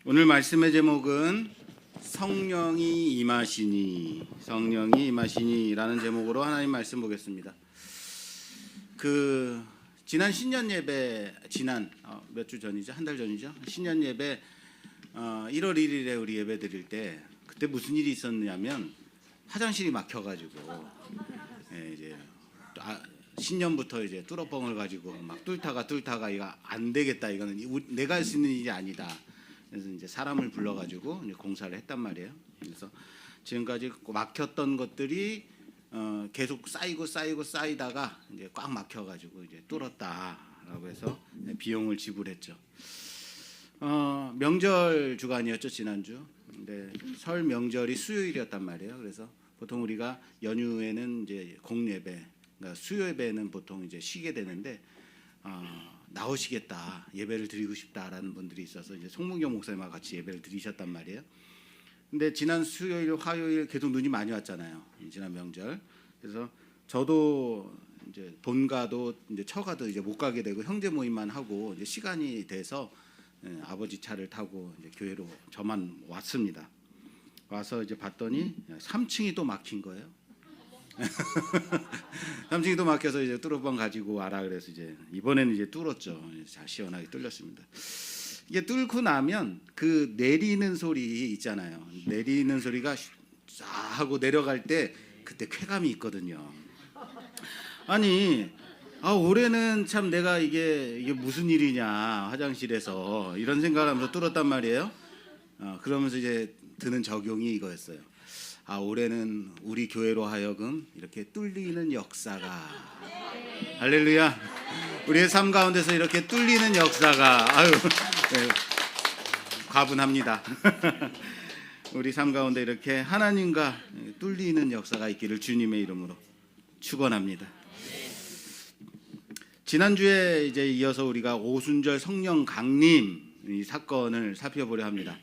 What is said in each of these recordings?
오늘 말씀의 제목은 성령이 임하시니라는 제목으로 하나님 말씀 보겠습니다. 지난 신년 예배 몇 주 전이죠? 한 달 전이죠? 신년 예배 1월 1일에 우리 예배 드릴 때 그때 무슨 일이 있었냐면 화장실이 막혀가지고 이제 신년부터 이제 뚫어뻥을 가지고 막 뚫다가 이거 안 되겠다, 이거는 내가 할 수 있는 일이 아니다. 그래서 이제 사람을 불러가지고 이제 공사를 했단 말이에요. 그래서 지금까지 막혔던 것들이 계속 쌓이다가 이제 꽉 막혀가지고 이제 뚫었다라고 해서 비용을 지불했죠. 명절 주간이었죠, 지난주. 근데 설 명절이 수요일이었단 말이에요. 그래서 보통 우리가 연휴에는 이제 공예배, 그러니까 수요 예배는 보통 이제 쉬게 되는데 나오시겠다, 예배를 드리고 싶다라는 분들이 있어서 이제 송문경 목사님과 같이 예배를 드리셨단 말이에요. 근데 지난 수요일, 화요일 계속 눈이 많이 왔잖아요, 지난 명절. 그래서 저도 이제 본가도 이제 처가도 이제 못 가게 되고 형제 모임만 하고 이제 시간이 돼서 아버지 차를 타고 이제 교회로 저만 왔습니다. 와서 이제 봤더니 3층이 또 막힌 거예요. 3층이 또 막혀서 이제 뚫어뻥 가지고 와라 그래서 이제 이번에는 이제 뚫었죠. 잘 시원하게 뚫렸습니다. 이게 뚫고 나면 그 내리는 소리 있잖아요. 내리는 소리가 쫙 하고 내려갈 때 그때 쾌감이 있거든요. 아니, 올해는 참 내가 이게 무슨 일이냐, 화장실에서 이런 생각을 하면서 뚫었단 말이에요. 그러면서 이제 드는 적용이 이거였어요. 올해는 우리 교회로 하여금 이렇게 뚫리는 역사가, 할렐루야, 우리의 삶 가운데서 이렇게 뚫리는 역사가, 과분합니다. 우리 삶 가운데 이렇게 하나님과 뚫리는 역사가 있기를 주님의 이름으로 축원합니다. 지난주에 이제 이어서 우리가 오순절 성령 강림 이 사건을 살펴보려 합니다.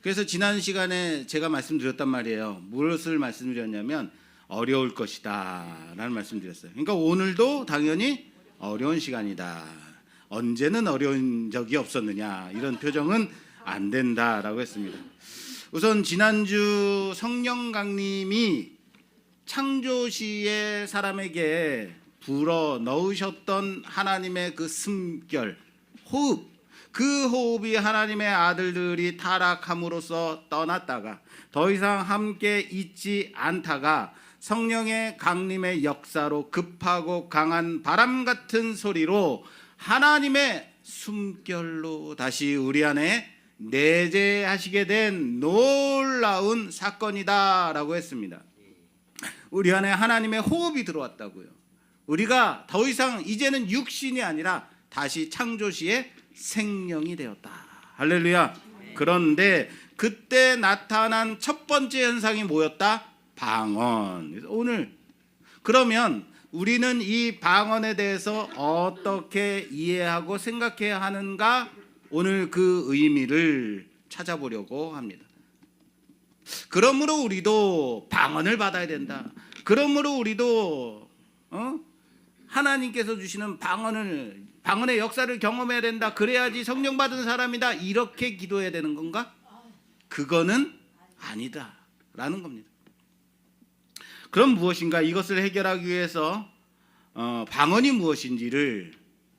그래서 지난 시간에 제가 말씀드렸단 말이에요. 무엇을 말씀드렸냐면 어려울 것이다 라는 말씀드렸어요. 그러니까 오늘도 당연히 어려운 시간이다. 언제는 어려운 적이 없었느냐, 이런 표정은 안 된다라고 했습니다. 우선 지난주 성령 강림이 창조시의 사람에게 불어 넣으셨던 하나님의 그 숨결, 호흡, 그 호흡이 하나님의 아들들이 타락함으로써 떠났다가 더 이상 함께 있지 않다가 성령의 강림의 역사로 급하고 강한 바람 같은 소리로 하나님의 숨결로 다시 우리 안에 내재하시게 된 놀라운 사건이다라고 했습니다. 우리 안에 하나님의 호흡이 들어왔다고요. 우리가 더 이상 이제는 육신이 아니라 다시 창조시의 생명이 되었다. 할렐루야. 그런데 그때 나타난 첫 번째 현상이 뭐였다? 방언. 오늘 그러면 우리는 이 방언에 대해서 어떻게 이해하고 생각해야 하는가? 오늘 그 의미를 찾아보려고 합니다. 그러므로 우리도 방언을 받아야 된다. 그러므로 우리도 하나님께서 주시는 방언의 역사를 경험해야 된다. 그래야지 성령 받은 사람이다. 이렇게 기도해야 되는 건가? 그거는 아니다 라는 겁니다. 그럼 무엇인가? 이것을 해결하기 위해서 방언이 무엇인지를,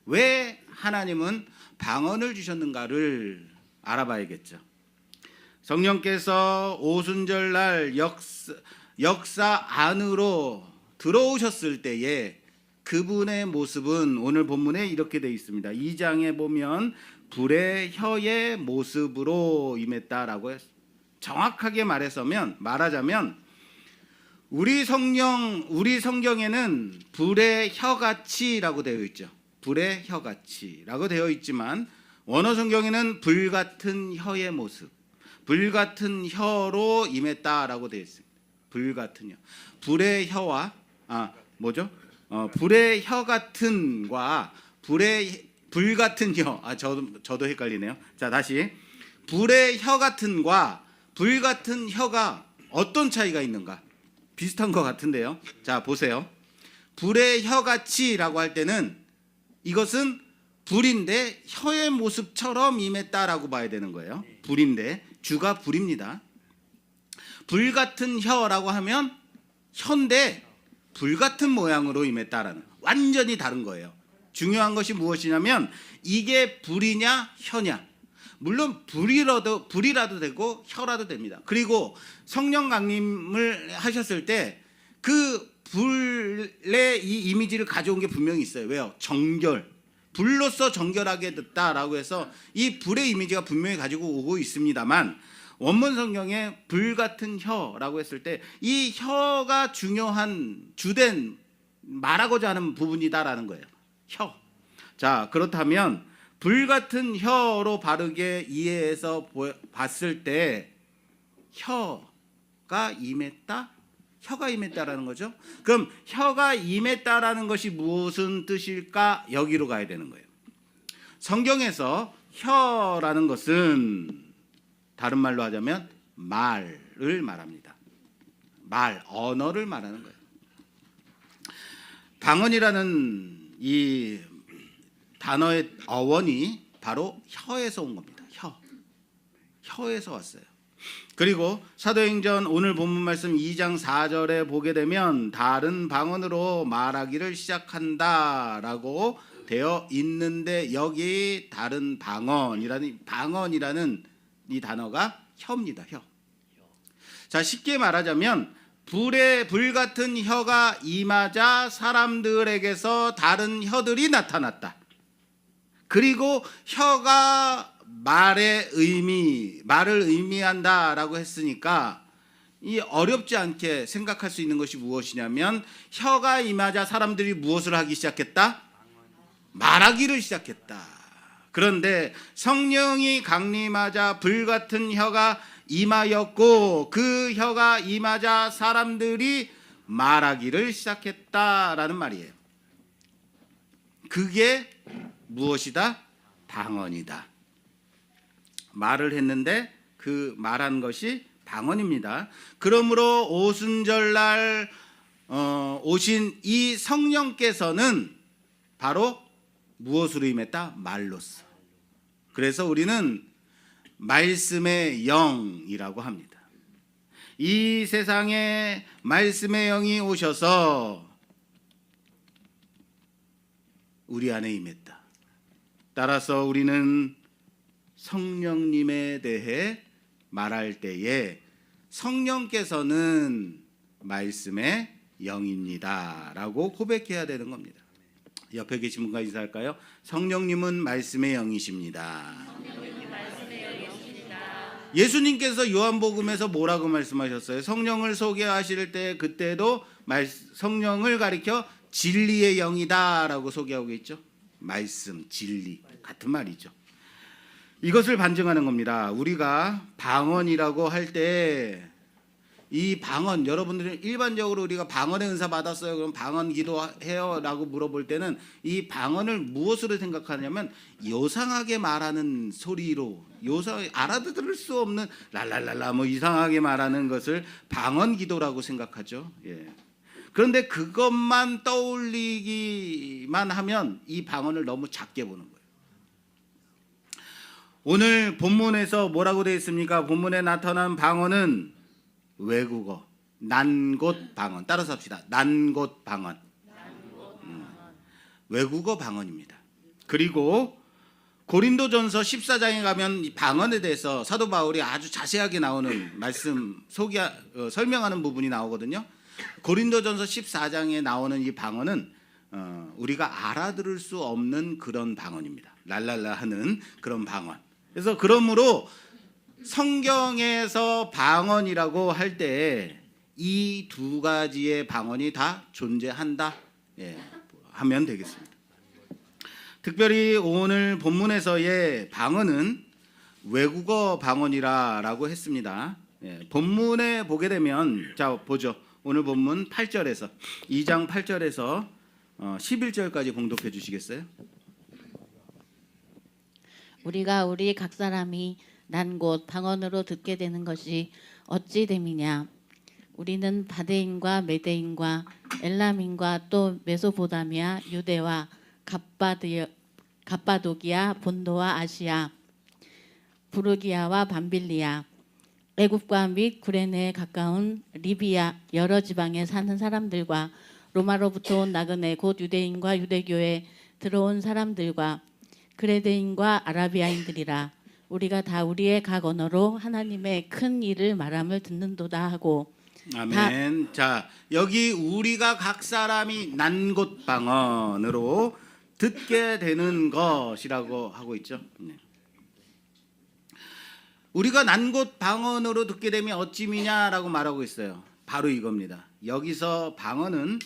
왜 하나님은 방언을 주셨는가를 알아봐야겠죠. 성령께서 오순절날 역사 안으로 들어오셨을 때에 그분의 모습은 오늘 본문에 이렇게 되어 있습니다. 2장에 보면 불의 혀의 모습으로 임했다라고 했어요. 정확하게 말하자면 우리 성경에는 불의 혀같이라고 되어 있죠. 불의 혀같이라고 되어 있지만 원어 성경에는 불같은 혀의 모습, 불같은 혀로 임했다라고 되어 있습니다. 불같은 혀. 불의 혀와 불의 혀 같은과 불같은 혀. 저도 헷갈리네요. 자, 다시. 불의 혀 같은과 불같은 혀가 어떤 차이가 있는가? 비슷한 것 같은데요. 자, 보세요. 불의 혀같이라고 할 때는 이것은 불인데 혀의 모습처럼 임했다라고 봐야 되는 거예요. 불인데 주가 불입니다. 불 같은 혀라고 하면 혀인데 불 같은 모양으로 임했다라는, 완전히 다른 거예요. 중요한 것이 무엇이냐면 이게 불이냐 혀냐. 물론 불이라도 되고 혀라도 됩니다. 그리고 성령 강림을 하셨을 때 그 불의 이 이미지를 가져온 게 분명히 있어요. 왜요? 정결. 불로서 정결하게 됐다라고 해서 이 불의 이미지가 분명히 가지고 오고 있습니다만, 원문 성경에 불 같은 혀라고 했을 때 이 혀가 중요한 주된 말하고자 하는 부분이다라는 거예요. 혀. 자, 그렇다면 불 같은 혀로 바르게 이해해서 봤을 때 혀가 임했다? 혀가 임했다라는 거죠. 그럼 혀가 임했다라는 것이 무슨 뜻일까? 여기로 가야 되는 거예요. 성경에서 혀라는 것은 다른 말로 하자면 말을 말합니다. 말, 언어를 말하는 거예요. 방언이라는 이 단어의 어원이 바로 혀에서 온 겁니다. 혀에서 왔어요. 그리고 사도행전 오늘 본문 말씀 2장 4절에 보게 되면 다른 방언으로 말하기를 시작한다라고 되어 있는데, 여기 다른 방언이라는 이 단어가 혀입니다. 혀. 자, 쉽게 말하자면 불 같은 혀가 임하자 사람들에게서 다른 혀들이 나타났다. 그리고 혀가 말을 의미한다라고 했으니까 이 어렵지 않게 생각할 수 있는 것이 무엇이냐면, 혀가 임하자 사람들이 무엇을 하기 시작했다? 말하기를 시작했다. 그런데 성령이 강림하자 불 같은 혀가 임하였고, 그 혀가 임하자 사람들이 말하기를 시작했다라는 말이에요. 그게 무엇이다? 방언이다. 말을 했는데 그 말한 것이 방언입니다. 그러므로 오순절날 오신 이 성령께서는 바로 무엇으로 임했다? 말로써. 그래서 우리는 말씀의 영이라고 합니다. 이 세상에 말씀의 영이 오셔서 우리 안에 임했다. 따라서 우리는 성령님에 대해 말할 때에 성령께서는 말씀의 영입니다 라고 고백해야 되는 겁니다. 옆에 계신 분과 인사할까요? 성령님은 말씀의 영이십니다. 예수님께서 요한복음에서 뭐라고 말씀하셨어요? 성령을 소개하실 때 그때도 성령을 가리켜 진리의 영이다 라고 소개하고 있죠. 말씀, 진리 같은 말이죠. 이것을 반증하는 겁니다. 우리가 방언이라고 할 때 이 방언, 여러분들은 일반적으로 우리가 방언의 은사 받았어요, 그럼 방언 기도해요 라고 물어볼 때는 이 방언을 무엇으로 생각하냐면 요상하게 말하는 소리로, 알아들을 수 없는 랄랄랄라 뭐 이상하게 말하는 것을 방언 기도라고 생각하죠. 예. 그런데 그것만 떠올리기만 하면 이 방언을 너무 작게 보는 거예요. 오늘 본문에서 뭐라고 되어 있습니까? 본문에 나타난 방언은 외국어, 난곳 방언. 따라서 합시다. 난곳 방언. 외국어 방언입니다. 그리고 고린도전서 14장에 가면 이 방언에 대해서 사도 바울이 아주 자세하게 나오는 말씀 설명하는 부분이 나오거든요. 고린도전서 14장에 나오는 이 방언은 우리가 알아들을 수 없는 그런 방언입니다. 랄랄라 하는 그런 방언. 그래서 그러므로 성경에서 방언이라고 할 때 이 두 가지의 방언이 다 존재한다, 예, 하면 되겠습니다. 특별히 오늘 본문에서의 방언은 외국어 방언이라고 했습니다. 예, 본문에 보게 되면, 자 보죠. 오늘 본문 8절에서 2장 8절에서 11절까지 봉독해 주시겠어요? 우리가 우리 각 사람이 난 곳 방언으로 듣게 되는 것이 어찌 됨이냐. 우리는 바데인과 메데인과 엘람인과 또 메소포다미아, 유대와 갑바도기아, 본도와 아시아, 부르기아와 밤빌리아, 애굽과 및 구레네에 가까운 리비아 여러 지방에 사는 사람들과 로마로부터 온 나그네 곧 유대인과 유대교에 들어온 사람들과 그레데인과 아라비아인들이라. 우리가 다 우리의 각 언어로 하나님의 큰 일을 말함을 듣는도다 하고. 아멘. 자, 여기 우리가 각 사람이 난 곳 방언으로 듣게 되는 것이라고 하고 있죠. 네. 우리가 난 곳 방언으로 듣게 되면 어찌미냐라고 말하고 있어요. 바로 이겁니다. 여기서 방언은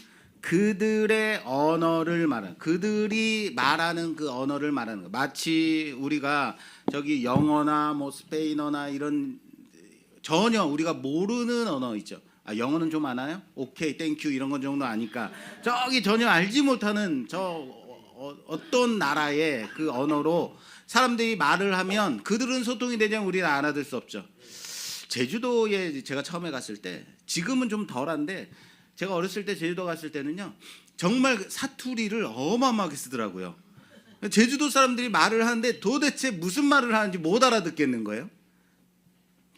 그들의 언어를 말하는, 그들이 말하는 그 언어를 말하는 거. 마치 우리가 저기 영어나 뭐 스페인어나 이런 전혀 우리가 모르는 언어 있죠. 아, 영어는 좀 아나요? 오케이, 땡큐 이런 건 정도 아니까 저기 전혀 알지 못하는 어떤 나라의 그 언어로 사람들이 말을 하면 그들은 소통이 되지만 우리는 알아들 수 없죠. 제주도에 제가 처음에 갔을 때, 지금은 좀 덜한데 제가 어렸을 때 제주도 갔을 때는요 정말 사투리를 어마어마하게 쓰더라고요. 제주도 사람들이 말을 하는데 도대체 무슨 말을 하는지 못 알아듣겠는 거예요.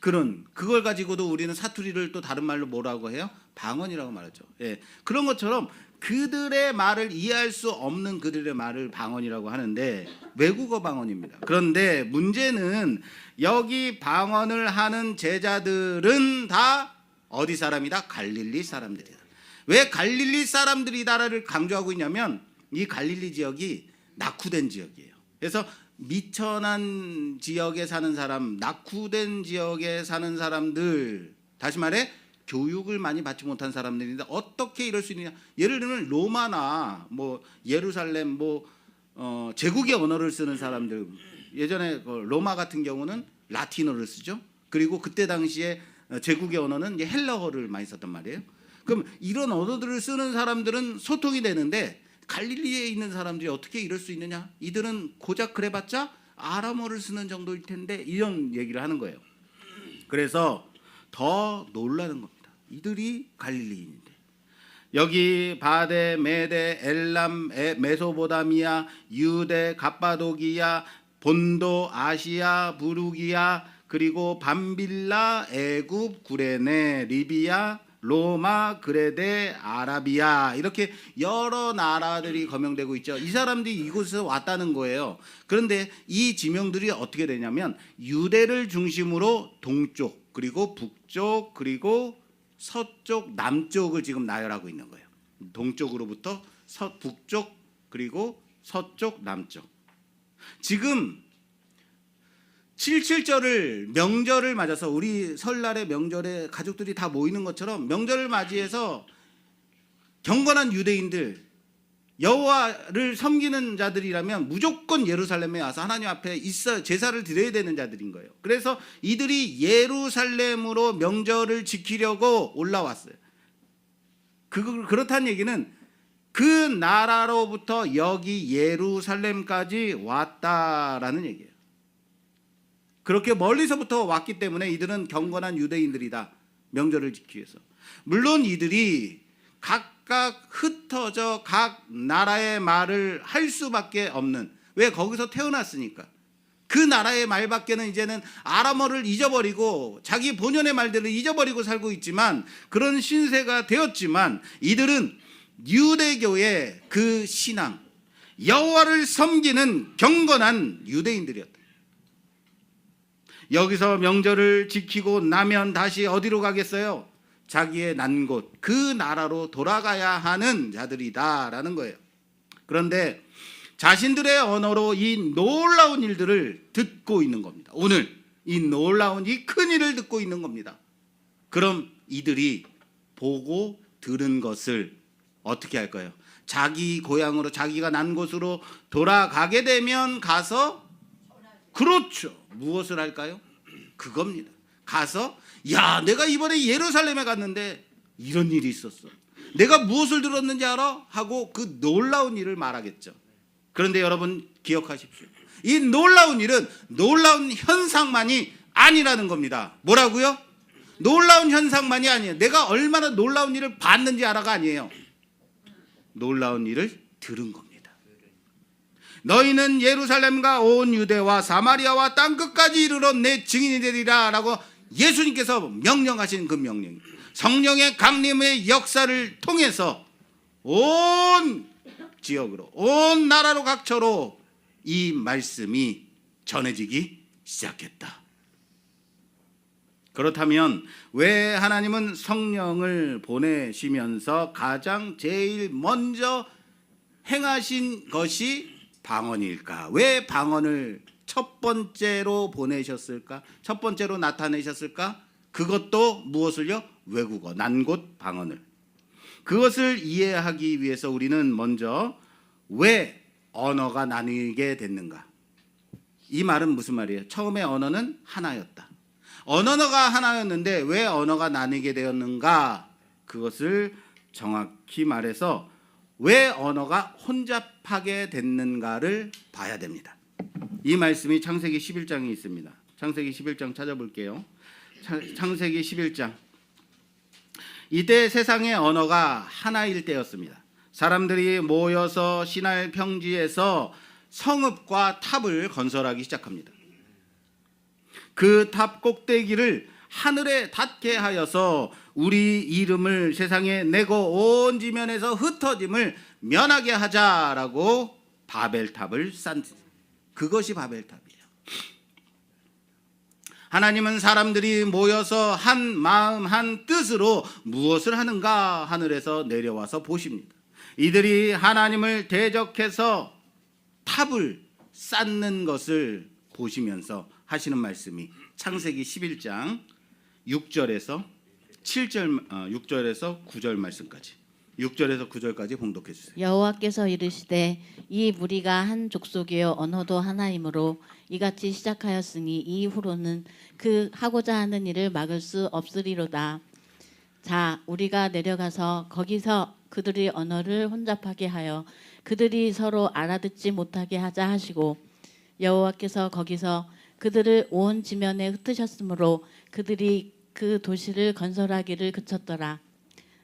그걸 가지고도 우리는 사투리를 또 다른 말로 뭐라고 해요? 방언이라고 말하죠. 예, 그런 것처럼 그들의 말을 이해할 수 없는 그들의 말을 방언이라고 하는데 외국어 방언입니다. 그런데 문제는 여기 방언을 하는 제자들은 다 어디 사람이다? 갈릴리 사람들이다. 왜 갈릴리 사람들이다를 강조하고 있냐면 이 갈릴리 지역이 낙후된 지역이에요. 그래서 미천한 지역에 사는 사람, 낙후된 지역에 사는 사람들, 다시 말해 교육을 많이 받지 못한 사람들인데 어떻게 이럴 수 있느냐? 예를 들면 로마나 뭐 예루살렘 제국의 언어를 쓰는 사람들, 예전에 그 로마 같은 경우는 라틴어를 쓰죠. 그리고 그때 당시에 제국의 언어는 헬라어를 많이 썼단 말이에요. 그럼 이런 언어들을 쓰는 사람들은 소통이 되는데 갈릴리에 있는 사람들이 어떻게 이럴 수 있느냐? 이들은 고작 그래봤자 아람어를 쓰는 정도일 텐데 이런 얘기를 하는 거예요. 그래서 더 놀라는 겁니다. 이들이 갈릴리인인데 여기 바데, 메데, 엘람, 메소포타미아, 유대, 갑바도기아, 본도, 아시아, 부르기아, 그리고 밤빌라, 애굽, 구레네, 리비아, 로마, 그레데, 아라비아 이렇게 여러 나라들이 거명되고 있죠. 이 사람들이 이곳에서 왔다는 거예요. 그런데 이 지명들이 어떻게 되냐면 유대를 중심으로 동쪽 그리고 북쪽 그리고 서쪽 남쪽을 지금 나열하고 있는 거예요. 동쪽으로부터 북쪽 그리고 서쪽 남쪽. 지금 7.7절을 명절을 맞아서 우리 설날의 명절에 가족들이 다 모이는 것처럼 명절을 맞이해서 경건한 유대인들 여호와를 섬기는 자들이라면 무조건 예루살렘에 와서 하나님 앞에 있어 제사를 드려야 되는 자들인 거예요. 그래서 이들이 예루살렘으로 명절을 지키려고 올라왔어요. 그렇다는 얘기는 그 나라로부터 여기 예루살렘까지 왔다라는 얘기예요. 그렇게 멀리서부터 왔기 때문에 이들은 경건한 유대인들이다. 명절을 지키기 위해서. 물론 이들이 각각 흩어져 각 나라의 말을 할 수밖에 없는, 왜 거기서 태어났으니까. 그 나라의 말밖에는 이제는 아람어를 잊어버리고 자기 본연의 말들을 잊어버리고 살고 있지만 그런 신세가 되었지만 이들은 유대교의 그 신앙, 여호와를 섬기는 경건한 유대인들이었다. 여기서 명절을 지키고 나면 다시 어디로 가겠어요? 자기의 난 곳, 그 나라로 돌아가야 하는 자들이다라는 거예요. 그런데 자신들의 언어로 이 놀라운 일들을 듣고 있는 겁니다. 오늘 이 놀라운 이 큰 일을 듣고 있는 겁니다. 그럼 이들이 보고 들은 것을 어떻게 할 거예요? 자기 고향으로, 자기가 난 곳으로 돌아가게 되면 가서, 그렇죠, 무엇을 할까요? 그겁니다. 가서 야, 내가 이번에 예루살렘에 갔는데 이런 일이 있었어. 내가 무엇을 들었는지 알아? 하고 그 놀라운 일을 말하겠죠. 그런데 여러분 기억하십시오. 이 놀라운 일은 놀라운 현상만이 아니라는 겁니다. 뭐라고요? 놀라운 현상만이 아니에요. 내가 얼마나 놀라운 일을 봤는지 알아가 아니에요. 놀라운 일을 들은 겁니다. 너희는 예루살렘과 온 유대와 사마리아와 땅끝까지 이르러 내 증인이 되리라 라고 예수님께서 명령하신 그 명령, 성령의 강림의 역사를 통해서 온 지역으로, 온 나라로 각처로 이 말씀이 전해지기 시작했다. 그렇다면 왜 하나님은 성령을 보내시면서 가장 제일 먼저 행하신 것이 방언일까? 왜 방언을 첫 번째로 보내셨을까? 첫 번째로 나타내셨을까? 그것도 무엇을요? 외국어, 난곳 방언을. 그것을 이해하기 위해서 우리는 먼저 왜 언어가 나뉘게 됐는가? 이 말은 무슨 말이에요? 처음에 언어는 하나였다. 언어가 하나였는데 왜 언어가 나뉘게 되었는가? 그것을 정확히 말해서 왜 언어가 혼잡하게 됐는가를 봐야 됩니다. 이 말씀이 창세기 11장에 있습니다. 창세기 11장 찾아볼게요. 창세기 11장. 이때 세상의 언어가 하나일 때였습니다. 사람들이 모여서 시날 평지에서 성읍과 탑을 건설하기 시작합니다. 그 탑 꼭대기를 하늘에 닿게 하여서 우리 이름을 세상에 내고 온 지면에서 흩어짐을 면하게 하자라고 바벨탑을 쌓은, 그것이 바벨탑이에요. 하나님은 사람들이 모여서 한 마음 한 뜻으로 무엇을 하는가 하늘에서 내려와서 보십니다. 이들이 하나님을 대적해서 탑을 쌓는 것을 보시면서 하시는 말씀이 창세기 11장 6절에서 9절 말씀까지, 6절에서 9절까지 봉독해 주세요. 여호와께서 이르시되 이 무리가 한 족속이요 언어도 하나이므로 이같이 시작하였으니 이후로는 그 하고자 하는 일을 막을 수 없으리로다. 자, 우리가 내려가서 거기서 그들의 언어를 혼잡하게 하여 그들이 서로 알아듣지 못하게 하자 하시고, 여호와께서 거기서 그들을 온 지면에 흩으셨으므로 그들이 그 도시를 건설하기를 그쳤더라.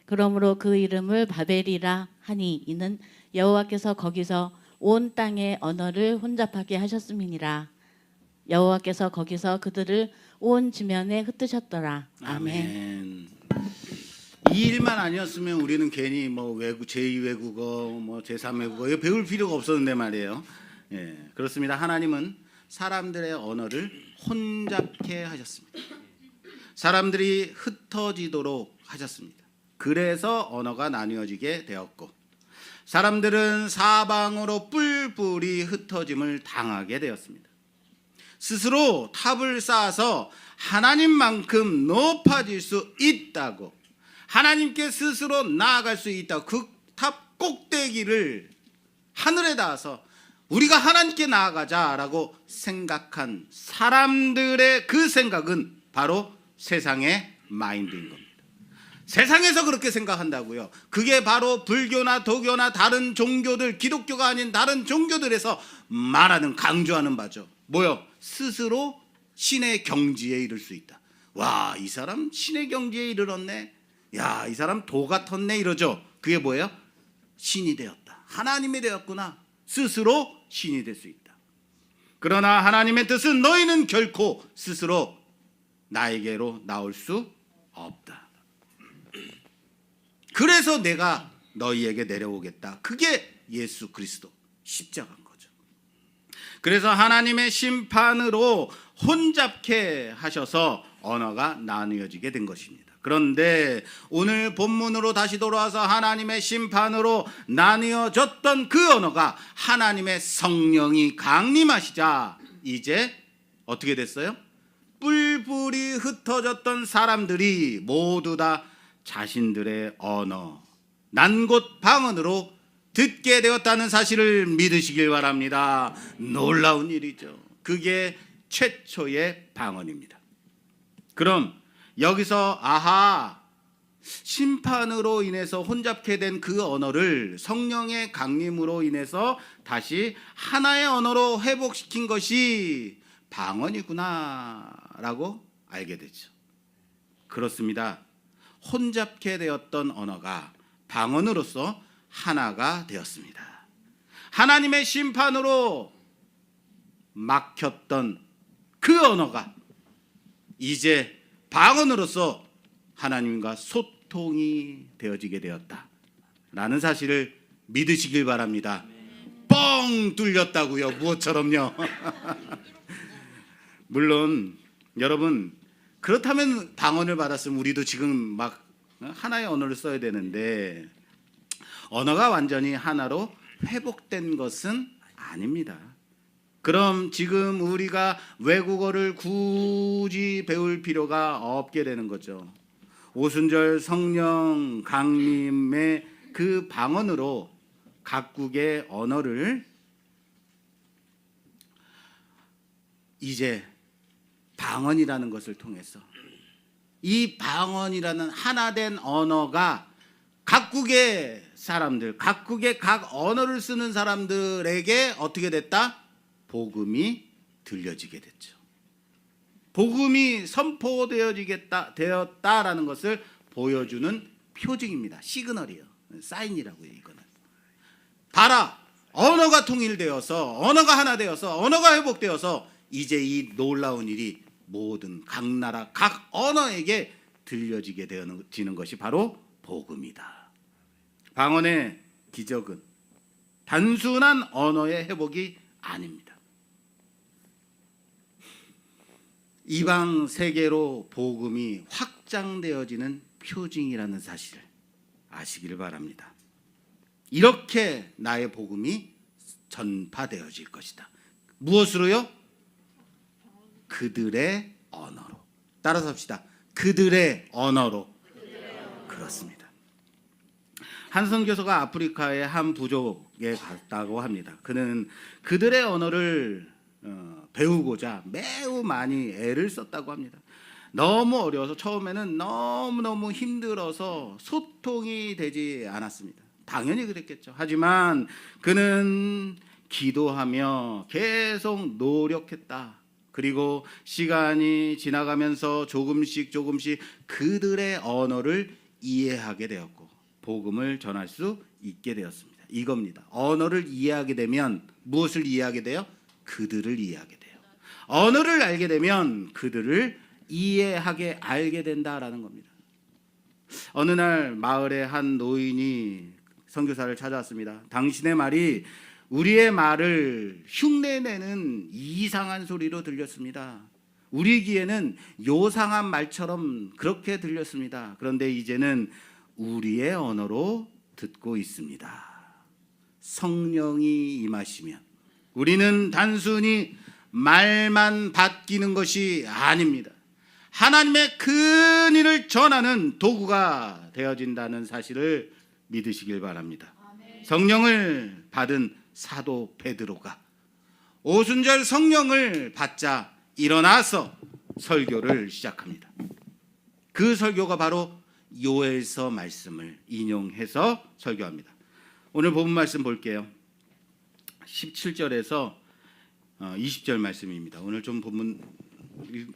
그러므로 그 이름을 바벨이라 하니 이는 여호와께서 거기서 온 땅의 언어를 혼잡하게 하셨음이니라. 여호와께서 거기서 그들을 온 지면에 흩으셨더라. 아멘. 이 일만 아니었으면 우리는 괜히 뭐 제2외국어, 뭐 제3외국어 이거 배울 필요가 없었는데 말이에요. 예, 그렇습니다. 하나님은 사람들의 언어를 혼잡케 하셨습니다. 사람들이 흩어지도록 하셨습니다. 그래서 언어가 나뉘어지게 되었고, 사람들은 사방으로 뿔뿔이 흩어짐을 당하게 되었습니다. 스스로 탑을 쌓아서 하나님만큼 높아질 수 있다고, 하나님께 스스로 나아갈 수 있다고, 그 탑 꼭대기를 하늘에 닿아서 우리가 하나님께 나아가자라고 생각한 사람들의 그 생각은 바로 세상의 마인드인 겁니다. 세상에서 그렇게 생각한다고요. 그게 바로 불교나 도교나 다른 종교들, 기독교가 아닌 다른 종교들에서 말하는, 강조하는 바죠. 뭐요? 스스로 신의 경지에 이를 수 있다. 와, 이 사람 신의 경지에 이르렀네. 야, 이 사람 도 같았네, 이러죠. 그게 뭐예요? 신이 되었다. 하나님이 되었구나. 스스로 신이 될 수 있다. 그러나 하나님의 뜻은 너희는 결코 스스로 나에게로 나올 수 없다. 그래서 내가 너희에게 내려오겠다. 그게 예수 그리스도 십자가인 거죠. 그래서 하나님의 심판으로 혼잡케 하셔서 언어가 나뉘어지게 된 것입니다. 그런데 오늘 본문으로 다시 돌아와서 하나님의 심판으로 나뉘어졌던 그 언어가 하나님의 성령이 강림하시자 이제 어떻게 됐어요? 뿔뿔이 흩어졌던 사람들이 모두 다 자신들의 언어, 난곳 방언으로 듣게 되었다는 사실을 믿으시길 바랍니다. 놀라운 일이죠. 그게 최초의 방언입니다. 그럼 여기서 심판으로 인해서 혼잡게 된 그 언어를 성령의 강림으로 인해서 다시 하나의 언어로 회복시킨 것이 방언이구나라고 알게 되죠. 그렇습니다. 혼잡게 되었던 언어가 방언으로서 하나가 되었습니다. 하나님의 심판으로 막혔던 그 언어가 이제 방언으로서 하나님과 소통이 되어지게 되었다라는 사실을 믿으시길 바랍니다. 뻥 뚫렸다고요. 무엇처럼요? 물론 여러분, 그렇다면 방언을 받았으면 우리도 지금 막 하나의 언어를 써야 되는데 언어가 완전히 하나로 회복된 것은 아닙니다. 그럼 지금 우리가 외국어를 굳이 배울 필요가 없게 되는 거죠. 오순절 성령 강림의 그 방언으로 각국의 언어를 이제 방언이라는 것을 통해서 이 방언이라는 하나된 언어가 각국의 사람들, 각국의 각 언어를 쓰는 사람들에게 어떻게 됐다? 복음이 들려지게 됐죠. 복음이 되었다라는 것을 보여주는 표징입니다. 시그널이에요. 사인이라고요. 이거는. 봐라, 언어가 통일되어서, 언어가 하나 되어서, 언어가 회복되어서 이제 이 놀라운 일이 모든 각 나라, 각 언어에게 들려지게 되는 것이 바로 복음이다. 방언의 기적은 단순한 언어의 회복이 아닙니다. 이방 세계로 복음이 확장되어지는 표징이라는 사실을 아시기를 바랍니다. 이렇게 나의 복음이 전파되어질 것이다. 무엇으로요? 그들의 언어로. 따라서 합시다. 그들의 언어로. 그렇습니다. 한 선교사가 아프리카의 한 부족에 갔다고 합니다. 그는 그들의 언어를 배우고자 매우 많이 애를 썼다고 합니다. 너무 어려워서 처음에는 너무너무 힘들어서 소통이 되지 않았습니다. 당연히 그랬겠죠. 하지만 그는 기도하며 계속 노력했다. 그리고 시간이 지나가면서 조금씩 그들의 언어를 이해하게 되었고 복음을 전할 수 있게 되었습니다. 이겁니다. 언어를 이해하게 되면 무엇을 이해하게 돼요? 그들을 이해하게 돼요. 언어를 알게 되면 그들을 이해하게 알게 된다라는 겁니다. 어느 날 마을에 한 노인이 선교사를 찾아왔습니다. 당신의 말이 우리의 말을 흉내내는 이상한 소리로 들렸습니다. 우리 귀에는 요상한 말처럼 그렇게 들렸습니다. 그런데 이제는 우리의 언어로 듣고 있습니다. 성령이 임하시면 우리는 단순히 말만 받기는 것이 아닙니다. 하나님의 큰 일을 전하는 도구가 되어진다는 사실을 믿으시길 바랍니다. 성령을 받은 사도 베드로가 오순절 성령을 받자 일어나서 설교를 시작합니다. 그 설교가 바로 요엘서 말씀을 인용해서 설교합니다. 오늘 본문 말씀 볼게요. 17절에서 20절 말씀입니다. 오늘 좀 본문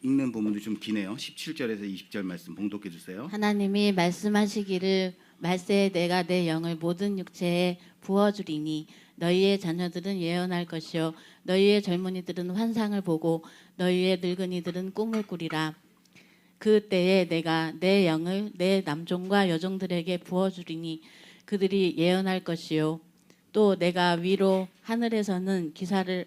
읽는 본문도 좀 기네요. 17절에서 20절 말씀 봉독해 주세요. 하나님이 말씀하시기를 말세에 내가 내 영을 모든 육체에 부어주리니 너희의 자녀들은 예언할 것이요 너희의 젊은이들은 환상을 보고 너희의 늙은이들은 꿈을 꾸리라. 그 때에 내가 내 영을 내 남종과 여종들에게 부어주리니 그들이 예언할 것이요 또 내가 위로 하늘에서는 기사를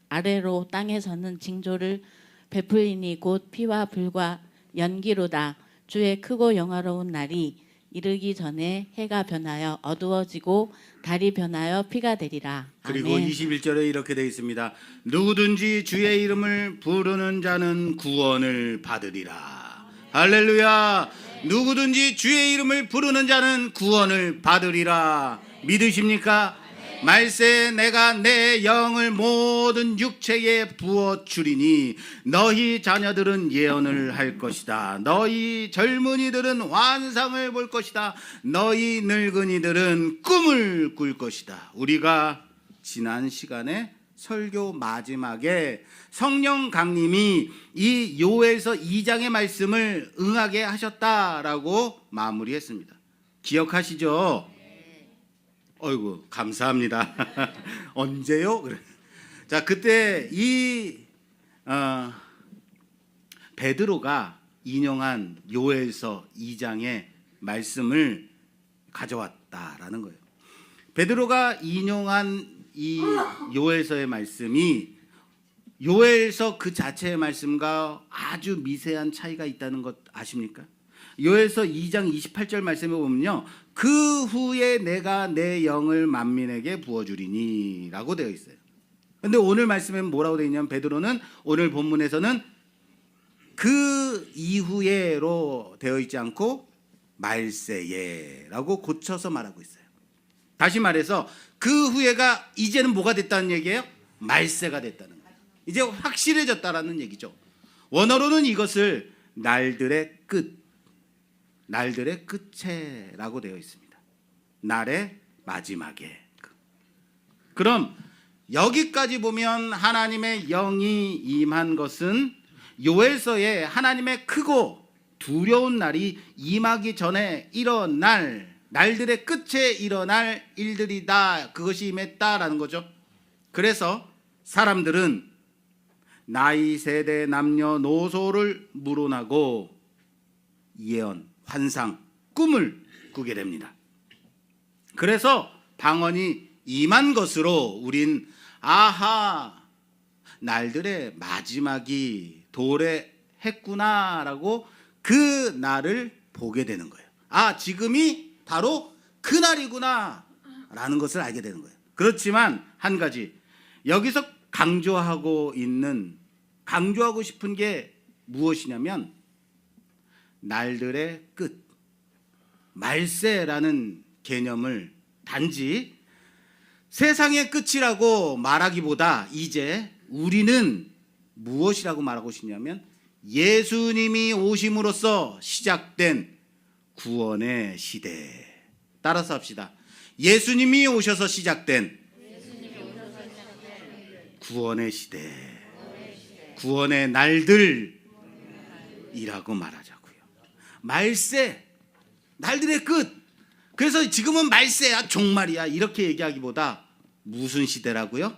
아래로 땅에서는 징조를 베풀리니 곧 피와 불과 연기로다. 주의 크고 영화로운 날이 이르기 전에 해가 변하여 어두워지고 달이 변하여 피가 되리라. 그리고 아멘. 21절에 이렇게 되어 있습니다. 누구든지 주의 이름을 부르는 자는 구원을 받으리라. 할렐루야. 누구든지 주의 이름을 부르는 자는 구원을 받으리라. 믿으십니까? 말세에 내가 내 영을 모든 육체에 부어주리니 너희 자녀들은 예언을 할 것이다. 너희 젊은이들은 환상을 볼 것이다. 너희 늙은이들은 꿈을 꿀 것이다. 우리가 지난 시간에 설교 마지막에 성령 강림이 이 요엘서 2장의 말씀을 응하게 하셨다라고 마무리했습니다. 기억하시죠? 어이구 감사합니다. 언제요? 그래. 자 그때 이 베드로가 인용한 요엘서 2장의 말씀을 가져왔다라는 거예요. 베드로가 인용한 이 요엘서의 말씀이 요엘서 그 자체의 말씀과 아주 미세한 차이가 있다는 것 아십니까? 요엘서 2장 28절 말씀에 보면요, 그 후에 내가 내 영을 만민에게 부어주리니 라고 되어 있어요. 근데 오늘 말씀에 뭐라고 되어 있냐면, 베드로는 오늘 본문에서는 그 이후에로 되어 있지 않고 말세에라고 고쳐서 말하고 있어요. 다시 말해서 그 후에가 이제는 뭐가 됐다는 얘기예요? 말세가 됐다는 거예요. 이제 확실해졌다라는 얘기죠. 원어로는 이것을 날들의 끝, 날들의 끝에라고 되어 있습니다. 날의 마지막에. 그럼 여기까지 보면 하나님의 영이 임한 것은 요엘서에 하나님의 크고 두려운 날이 임하기 전에 일어날, 날들의 끝에 일어날 일들이다. 그것이 임했다라는 거죠. 그래서 사람들은 나이, 세대, 남녀노소를 물어나고 예언, 환상, 꿈을 꾸게 됩니다. 그래서 방언이 임한 것으로 우린 아하, 날들의 마지막이 도래했구나라고 그 날을 보게 되는 거예요. 아, 지금이 바로 그 날이구나 라는 것을 알게 되는 거예요. 그렇지만 한 가지, 여기서 강조하고 싶은 게 무엇이냐면 날들의 끝, 말세라는 개념을 단지 세상의 끝이라고 말하기보다 이제 우리는 무엇이라고 말하고 싶냐면 예수님이 오심으로써 시작된 구원의 시대. 따라서 합시다. 예수님이 오셔서 시작된 구원의 시대, 구원의 날들이라고 말하자고요. 말세, 날들의 끝. 그래서 지금은 말세야, 종말이야 이렇게 얘기하기보다 무슨 시대라고요?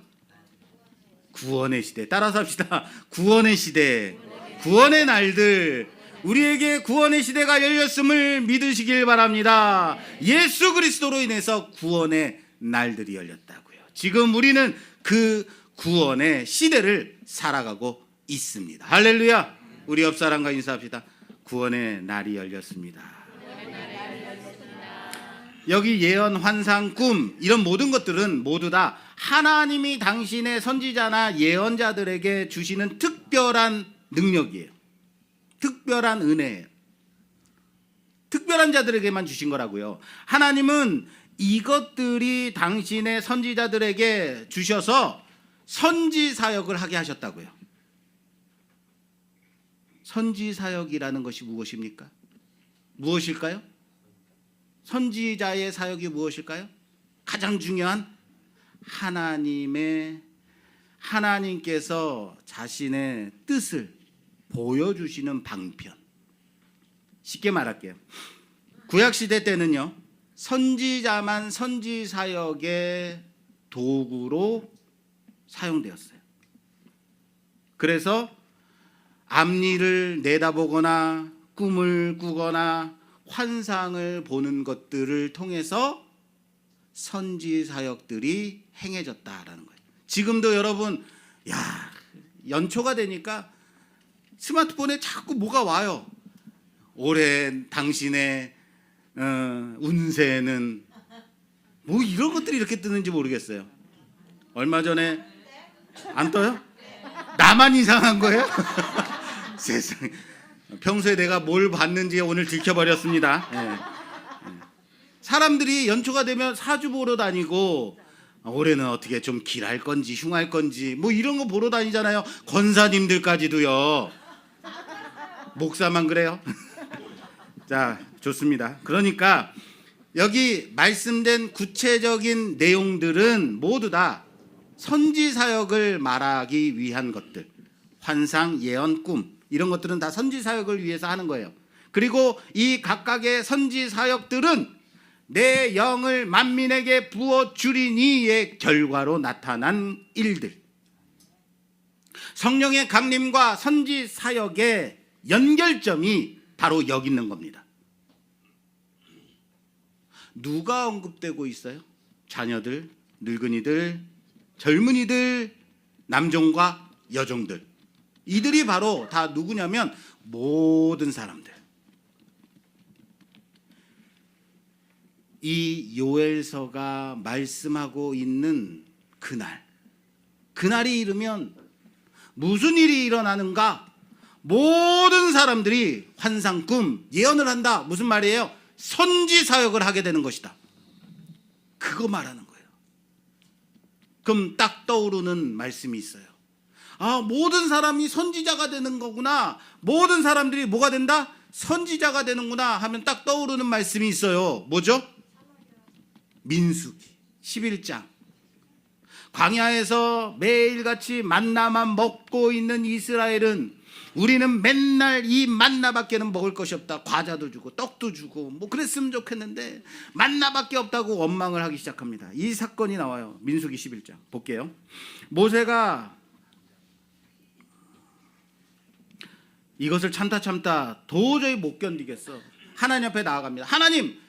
구원의 시대. 따라서 합시다. 구원의 시대, 구원의 날들. 우리에게 구원의 시대가 열렸음을 믿으시길 바랍니다. 예수 그리스도로 인해서 구원의 날들이 열렸다고요. 지금 우리는 그 구원의 시대를 살아가고 있습니다. 할렐루야. 우리 옆 사람과 인사합시다. 구원의 날이 열렸습니다. 여기 예언, 환상, 꿈 이런 모든 것들은 모두 다 하나님이 당신의 선지자나 예언자들에게 주시는 특별한 능력이에요. 특별한 은혜예요. 특별한 자들에게만 주신 거라고요. 하나님은 이것들이 당신의 선지자들에게 주셔서 선지 사역을 하게 하셨다고요. 선지 사역이라는 것이 무엇입니까? 무엇일까요? 선지자의 사역이 무엇일까요? 가장 중요한 하나님께서 자신의 뜻을 보여주시는 방편. 쉽게 말할게요. 구약시대 때는요, 선지자만 선지 사역의 도구로 사용되었어요. 그래서 앞니를 내다보거나 꿈을 꾸거나 환상을 보는 것들을 통해서 선지 사역들이 행해졌다라는 거예요. 지금도 여러분, 연초가 되니까 스마트폰에 자꾸 뭐가 와요. 올해 당신의 운세는 뭐 이런 것들이 이렇게 뜨는지 모르겠어요. 얼마 전에 안 떠요? 나만 이상한 거예요? 세상에. 평소에 내가 뭘 봤는지 오늘 들켜버렸습니다. 사람들이 연초가 되면 사주 보러 다니고 올해는 어떻게 좀 길할 건지 흉할 건지 뭐 이런 거 보러 다니잖아요. 권사님들까지도요. 목사만 그래요? 자, 좋습니다. 그러니까 여기 말씀된 구체적인 내용들은 모두 다 선지 사역을 말하기 위한 것들. 환상, 예언, 꿈 이런 것들은 다 선지 사역을 위해서 하는 거예요. 그리고 이 각각의 선지 사역들은 내 영을 만민에게 부어 주리니의 결과로 나타난 일들. 성령의 강림과 선지 사역의 연결점이 바로 여기 있는 겁니다. 누가 언급되고 있어요? 자녀들, 늙은이들, 젊은이들, 남종과 여종들. 이들이 바로 다 누구냐면 모든 사람들. 이 요엘서가 말씀하고 있는 그날이 이르면 무슨 일이 일어나는가? 모든 사람들이 환상, 꿈, 예언을 한다. 무슨 말이에요? 선지 사역을 하게 되는 것이다. 그거 말하는 거예요. 그럼 딱 떠오르는 말씀이 있어요. 아, 모든 사람이 선지자가 되는 거구나. 모든 사람들이 뭐가 된다? 선지자가 되는구나 하면 딱 떠오르는 말씀이 있어요. 뭐죠? 민수기 11장. 광야에서 매일같이 만나만 먹고 있는 이스라엘은 우리는 맨날 이 만나밖에는 먹을 것이 없다. 과자도 주고 떡도 주고 뭐 그랬으면 좋겠는데 만나밖에 없다고 원망을 하기 시작합니다. 이 사건이 나와요. 민수기 11장 볼게요. 모세가 이것을 참다 도저히 못 견디겠어. 하나님 앞에 나아갑니다. 하나님,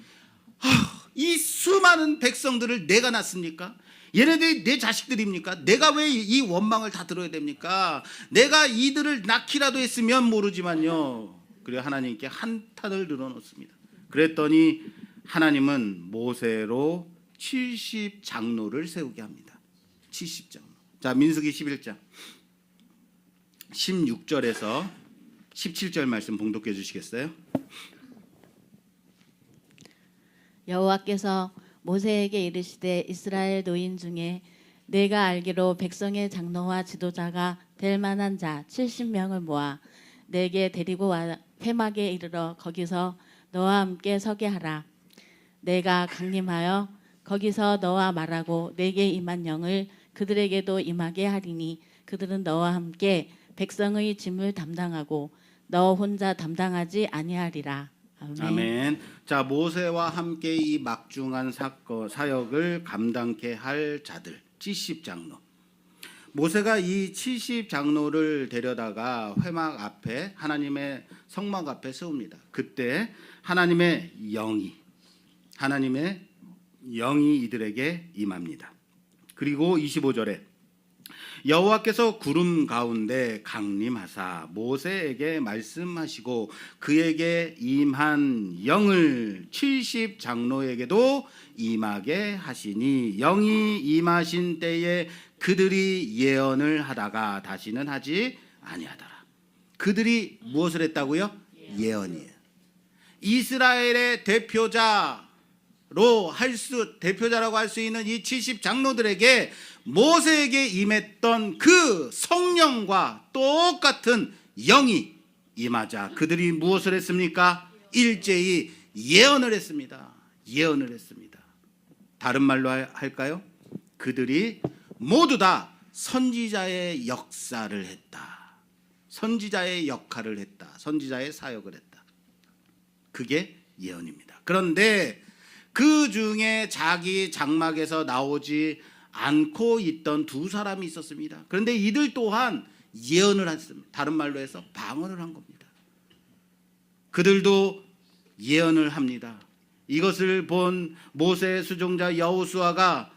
이 수많은 백성들을 내가 낳습니까? 얘네들이 내 자식들입니까? 내가 왜 이 원망을 다 들어야 됩니까? 내가 이들을 낳기라도 했으면 모르지만요. 그래서 하나님께 한탄을 늘어놓습니다. 그랬더니 하나님은 모세로 70장로를 세우게 합니다. 70장로. 자, 민수기 11장 16절에서 17절 말씀 봉독해 주시겠어요? 여호와께서 모세에게 이르시되 이스라엘 노인 중에 내가 알기로 백성의 장로와 지도자가 될 만한 자 70명을 모아 내게 데리고 와 회막에 이르러 거기서 너와 함께 서게 하라. 내가 강림하여 거기서 너와 말하고 내게 임한 영을 그들에게도 임하게 하리니 그들은 너와 함께 백성의 짐을 담당하고 너 혼자 담당하지 아니하리라. 아멘. 아멘. 자, 모세와 함께 이 막중한 사역을 감당케 할 자들 70장로. 모세가 이 70장로를 데려다가 회막 앞에 하나님의 성막 앞에 세웁니다. 그때 하나님의 영이 이들에게 임합니다. 그리고 25절에 여호와께서 구름 가운데 강림하사 모세에게 말씀하시고 그에게 임한 영을 70장로에게도 임하게 하시니 영이 임하신 때에 그들이 예언을 하다가 다시는 하지 아니하더라. 그들이 무엇을 했다고요? 예언이에요. 이스라엘의 대표자라고 할 수 있는 이 70장로들에게 모세에게 임했던 그 성령과 똑같은 영이 임하자 그들이 무엇을 했습니까? 일제히 예언을 했습니다. 다른 말로 할까요? 그들이 모두 다 선지자의 역사를 했다. 선지자의 역할을 했다. 선지자의 사역을 했다. 그게 예언입니다. 그런데 그 중에 자기 장막에서 나오지 않고 있던 두 사람이 있었습니다. 그런데 이들 또한 예언을 했습니다. 다른 말로 해서 방언을 한 겁니다. 그들도 예언을 합니다. 이것을 본 모세의 수종자 여호수아가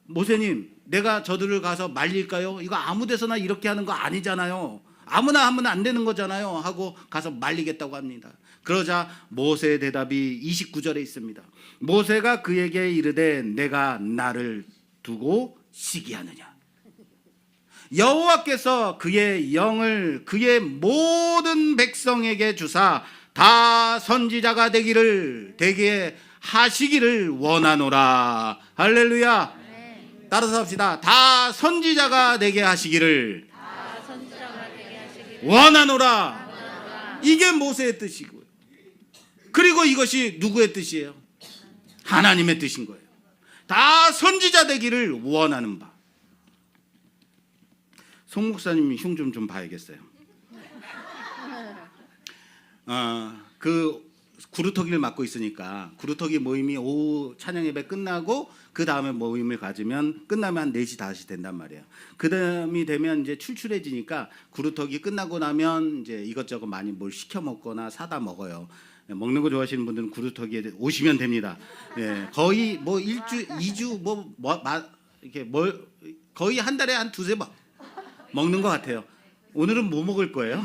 모세님, 내가 저들을 가서 말릴까요? 이거 아무 데서나 이렇게 하는 거 아니잖아요. 아무나 하면 안 되는 거잖아요. 하고 가서 말리겠다고 합니다. 그러자 모세의 대답이 29절에 있습니다. 모세가 그에게 이르되 내가 나를 두고 시기하느냐. 여호와께서 그의 영을 그의 모든 백성에게 주사 다 선지자가 되게 하시기를 원하노라. 할렐루야. 따라서 합시다. 다 선지자가 되게 하시기를 원하노라. 이게 모세의 뜻이고요. 그리고 이것이 누구의 뜻이에요? 하나님의 뜻인 거예요. 다 선지자 되기를 원하는 바. 송 목사님이 흉 좀 봐야겠어요. 그 구루터기를 맡고 있으니까 구루터기 모임이 오후 찬양 예배 끝나고 그 다음에 모임을 가지면 끝나면 한 4시 5시 된단 말이에요. 그 다음이 되면 이제 출출해지니까 구루터기 끝나고 나면 이제 이것저것 많이 뭘 시켜 먹거나 사다 먹어요. 먹는 거 좋아하시는 분들은 구루터기에 오시면 됩니다. 예, 거의 뭐 2주 이렇게 거의 한 달에 한 2-3번 먹는 것 같아요. 오늘은 뭐 먹을 거예요?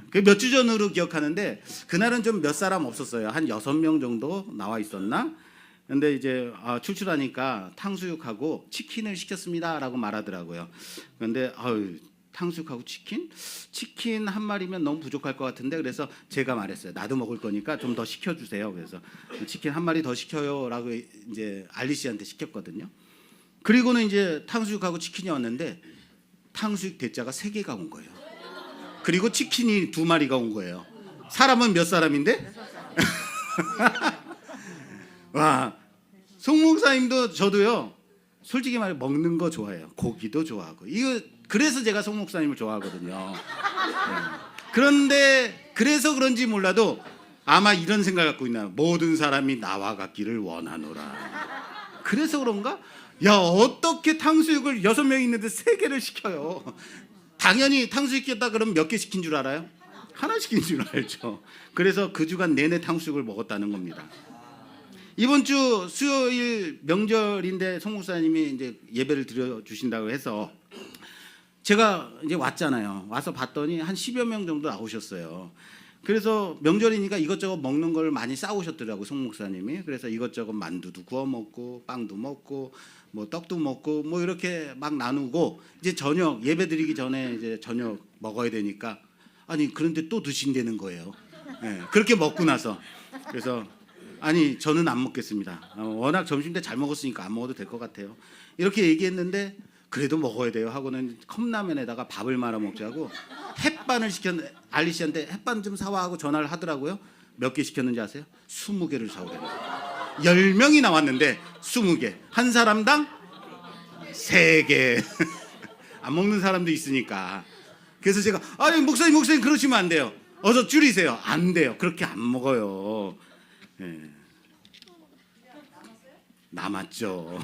그 몇 주 전으로 기억하는데 그날은 좀 몇 사람 없었어요. 한 6명 정도 나와 있었나? 근데 이제 출출하니까 탕수육하고 치킨을 시켰습니다라고 말하더라고요. 그런데 탕수육하고 치킨 한 마리면 너무 부족할 것 같은데 그래서 제가 말했어요. 나도 먹을 거니까 좀 더 시켜주세요. 그래서 치킨 한 마리 더 시켜요라고 이제 알리 씨한테 시켰거든요. 그리고는 이제 탕수육하고 치킨이 왔는데 탕수육 대짜가 3개가 온 거예요. 그리고 치킨이 2마리가 온 거예요. 사람은 몇 사람인데? 와, 송 목사님도 저도요. 솔직히 말해 먹는 거 좋아해요. 고기도 좋아하고. 이거 그래서 제가 송 목사님을 좋아하거든요. 그런데 그래서 그런지 몰라도 아마 이런 생각 갖고 있나. 모든 사람이 나와 같기를 원하노라. 그래서 그런가? 야, 어떻게 탕수육을 6명 있는데 3개를 시켜요. 당연히 탕수육 시켰다 그러면 몇 개 시킨 줄 알아요? 하나 시킨 줄 알죠. 그래서 그 주간 내내 탕수육을 먹었다는 겁니다. 이번 주 수요일 명절인데 송 목사님이 이제 예배를 드려 주신다고 해서 제가 이제 왔잖아요. 와서 봤더니 한 10여 명 정도 나오셨어요. 그래서 명절이니까 이것저것 먹는 걸 많이 싸우셨더라고 송 목사님이. 그래서 이것저것 만두도 구워 먹고 빵도 먹고 뭐 떡도 먹고 뭐 이렇게 막 나누고 이제 저녁 예배 드리기 전에 이제 저녁 먹어야 되니까 아니 그런데 또 드신다는 거예요. 네, 그렇게 먹고 나서 그래서 아니 저는 안 먹겠습니다. 워낙 점심 때 잘 먹었으니까 안 먹어도 될 것 같아요. 이렇게 얘기했는데 그래도 먹어야 돼요 하고는 컵라면에다가 밥을 말아 먹자고 햇반을 시켰는데 알리 씨한테 햇반 좀 사와 하고 전화를 하더라고요. 몇 개 시켰는지 아세요? 20개를 사오래요. 10명이 나왔는데 20개. 한 사람당 3개. 안 먹는 사람도 있으니까. 그래서 제가 아니 목사님 그러시면 안 돼요. 어서 줄이세요. 안 돼요. 그렇게 안 먹어요. 예. 남았죠.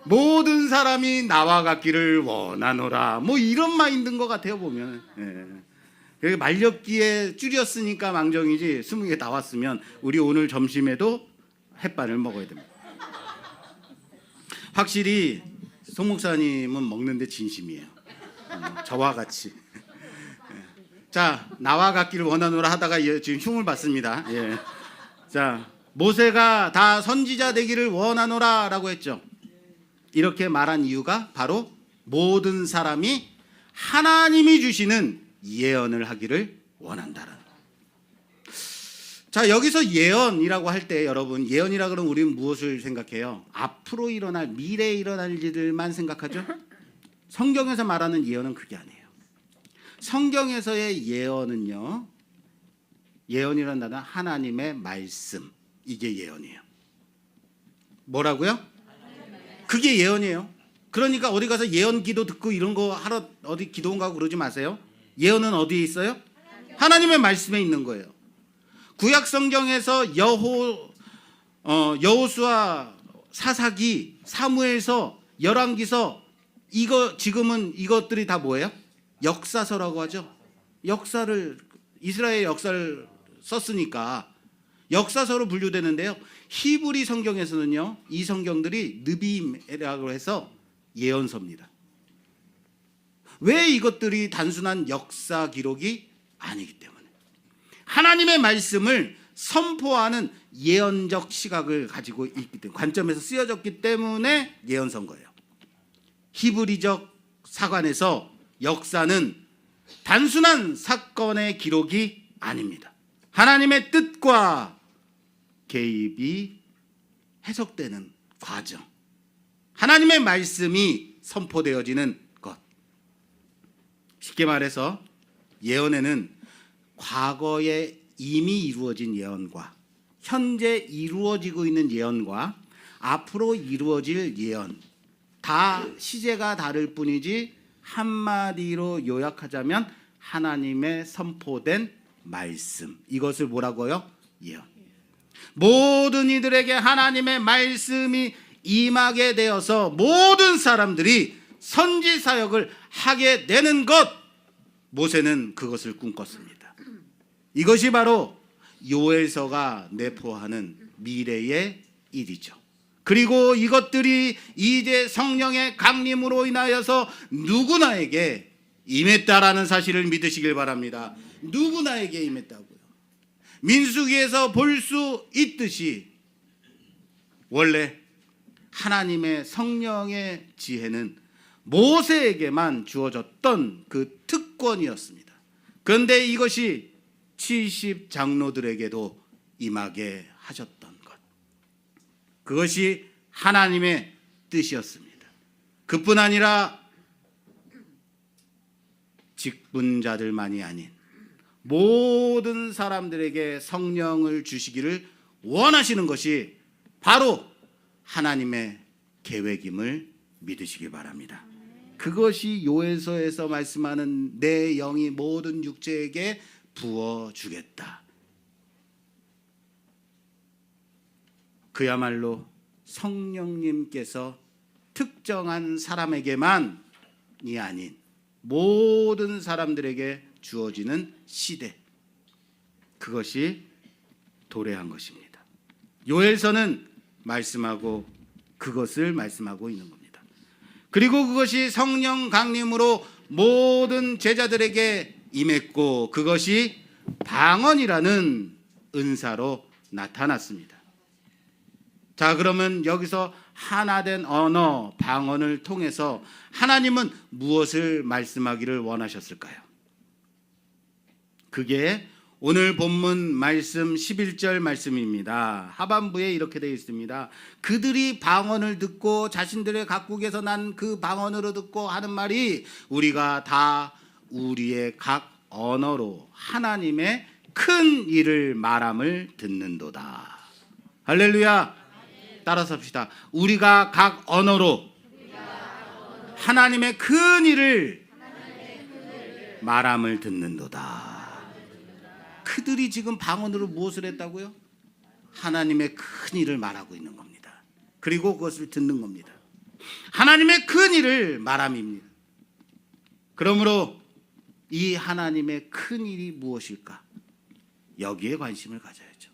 모든 사람이 나와 같기를 원하노라. 뭐 이런 마인드인 것 같아요 보면. 예. 말렸기에 줄였으니까 망정이지 20개 나왔으면 우리 오늘 점심에도 햇반을 먹어야 됩니다. 확실히 송 목사님은 먹는데 진심이에요. 저와 같이. 자, 나와 같기를 원하노라 하다가 지금 흉을 받습니다. 예. 자, 모세가 다 선지자 되기를 원하노라라고 했죠. 이렇게 말한 이유가 바로 모든 사람이 하나님이 주시는 예언을 하기를 원한다는. 자, 여기서 예언이라고 할 때 여러분 예언이라 그러면 우리는 무엇을 생각해요? 앞으로 일어날 미래에 일어날 일들만 생각하죠. 성경에서 말하는 예언은 그게 아니에요. 성경에서의 예언은요. 예언이라는 단어는 하나님의 말씀. 이게 예언이에요. 뭐라고요? 그게 예언이에요. 그러니까 어디 가서 예언 기도 듣고 이런 거 하러 어디 기도원 가고 그러지 마세요. 예언은 어디에 있어요? 하나님의 말씀에 있는 거예요. 구약 성경에서 여호수아, 사사기, 사무엘서, 열왕기서 이거 지금은 이것들이 다 뭐예요? 역사서라고 하죠. 역사를 이스라엘 역사를 썼으니까 역사서로 분류되는데요. 히브리 성경에서는요. 이 성경들이 느비임이라고 해서 예언서입니다. 왜 이것들이 단순한 역사 기록이 아니기 때문에 하나님의 말씀을 선포하는 예언적 시각을 가지고 있기 때문에 관점에서 쓰여졌기 때문에 예언서인 거예요. 히브리적 사관에서 역사는 단순한 사건의 기록이 아닙니다. 하나님의 뜻과 개입이 해석되는 과정, 하나님의 말씀이 선포되어지는 것. 쉽게 말해서 예언에는 과거에 이미 이루어진 예언과 현재 이루어지고 있는 예언과 앞으로 이루어질 예언 다 시제가 다를 뿐이지 한마디로 요약하자면 하나님의 선포된 말씀. 이것을 뭐라고요? 예언. 모든 이들에게 하나님의 말씀이 임하게 되어서 모든 사람들이 선지 사역을 하게 되는 것, 모세는 그것을 꿈꿨습니다. 이것이 바로 요엘서가 내포하는 미래의 일이죠. 그리고 이것들이 이제 성령의 강림으로 인하여서 누구나에게 임했다라는 사실을 믿으시길 바랍니다. 누구나에게 임했다고요. 민수기에서 볼 수 있듯이 원래 하나님의 성령의 지혜는 모세에게만 주어졌던 그 특권이었습니다. 그런데 이것이 70장로들에게도 임하게 하셨던 것, 그것이 하나님의 뜻이었습니다. 그뿐 아니라 직분자들만이 아닌 모든 사람들에게 성령을 주시기를 원하시는 것이 바로 하나님의 계획임을 믿으시기 바랍니다. 그것이 요엘서에서 말씀하는 내 영이 모든 육체에게 부어주겠다. 그야말로 성령님께서 특정한 사람에게만이 아닌 모든 사람들에게 주어지는 시대, 그것이 도래한 것입니다. 요엘서는 말씀하고 그것을 말씀하고 있는 겁니다. 그리고 그것이 성령 강림으로 모든 제자들에게 임했고 그것이 방언이라는 은사로 나타났습니다. 자, 그러면 여기서 하나된 언어, 방언을 통해서 하나님은 무엇을 말씀하기를 원하셨을까요? 그게 오늘 본문 말씀 11절 말씀입니다. 하반부에 이렇게 되어 있습니다. 그들이 방언을 듣고 자신들의 각국에서 난 그 방언으로 듣고 하는 말이 우리가 다 우리의 각 언어로 하나님의 큰 일을 말함을 듣는도다. 할렐루야. 따라서 합시다. 우리가 각 언어로 하나님의 큰 일을 말함을 듣는도다. 그들이 지금 방언으로 무엇을 했다고요? 하나님의 큰 일을 말하고 있는 겁니다. 그리고 그것을 듣는 겁니다. 하나님의 큰 일을 말함입니다. 그러므로 이 하나님의 큰 일이 무엇일까? 여기에 관심을 가져야죠.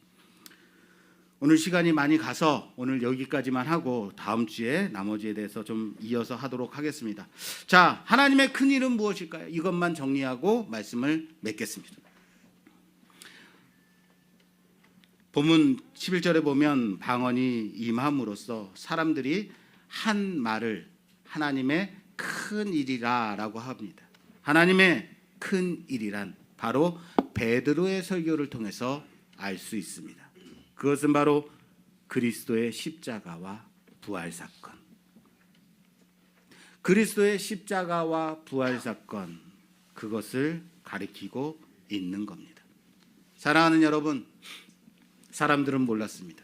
오늘 시간이 많이 가서 오늘 여기까지만 하고 다음 주에 나머지에 대해서 좀 이어서 하도록 하겠습니다. 자, 하나님의 큰 일은 무엇일까요? 이것만 정리하고 말씀을 맺겠습니다. 본문 11절에 보면 방언이 임함으로써 사람들이 한 말을 하나님의 큰 일이라 라고 합니다. 하나님의 큰 일이란 바로 베드로의 설교를 통해서 알 수 있습니다. 그것은 바로 그리스도의 십자가와 부활 사건. 그리스도의 십자가와 부활 사건, 그것을 가리키고 있는 겁니다. 사랑하는 여러분, 사람들은 몰랐습니다.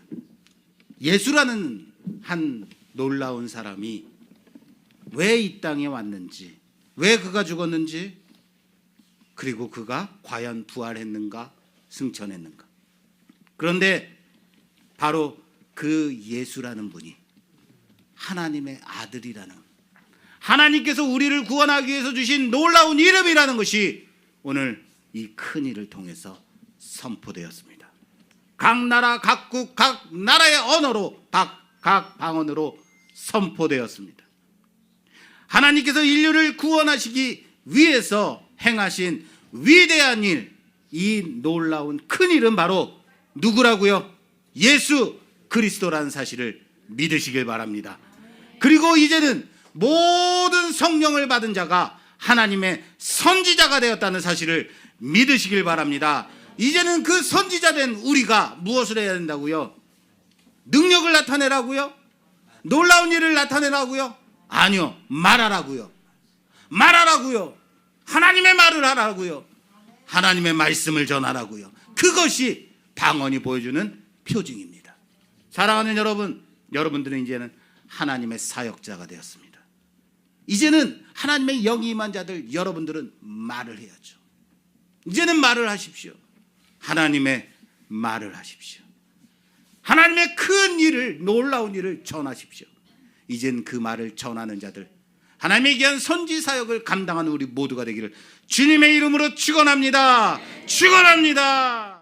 예수라는 한 놀라운 사람이 왜 이 땅에 왔는지, 왜 그가 죽었는지, 그리고 그가 과연 부활했는가, 승천했는가. 그런데 바로 그 예수라는 분이 하나님의 아들이라는, 하나님께서 우리를 구원하기 위해서 주신 놀라운 이름이라는 것이 오늘 이 큰 일을 통해서 선포되었습니다. 각 나라, 각국, 각 나라의 언어로, 각 방언으로 선포되었습니다. 하나님께서 인류를 구원하시기 위해서 행하신 위대한 일, 이 놀라운 큰 일은 바로 누구라고요? 예수 그리스도라는 사실을 믿으시길 바랍니다. 그리고 이제는 모든 성령을 받은 자가 하나님의 선지자가 되었다는 사실을 믿으시길 바랍니다. 이제는 그 선지자된 우리가 무엇을 해야 된다고요? 능력을 나타내라고요? 놀라운 일을 나타내라고요? 아니요, 말하라고요. 말하라고요. 하나님의 말을 하라고요. 하나님의 말씀을 전하라고요. 그것이 방언이 보여주는 표징입니다. 사랑하는 여러분, 여러분들은 이제는 하나님의 사역자가 되었습니다. 이제는 하나님의 영이 임한 자들, 여러분들은 말을 해야죠. 이제는 말을 하십시오. 하나님의 말을 하십시오. 하나님의 큰 일을, 놀라운 일을 전하십시오. 이젠 그 말을 전하는 자들, 하나님의 귀한 선지 사역을 감당하는 우리 모두가 되기를 주님의 이름으로 축원합니다. 축원합니다.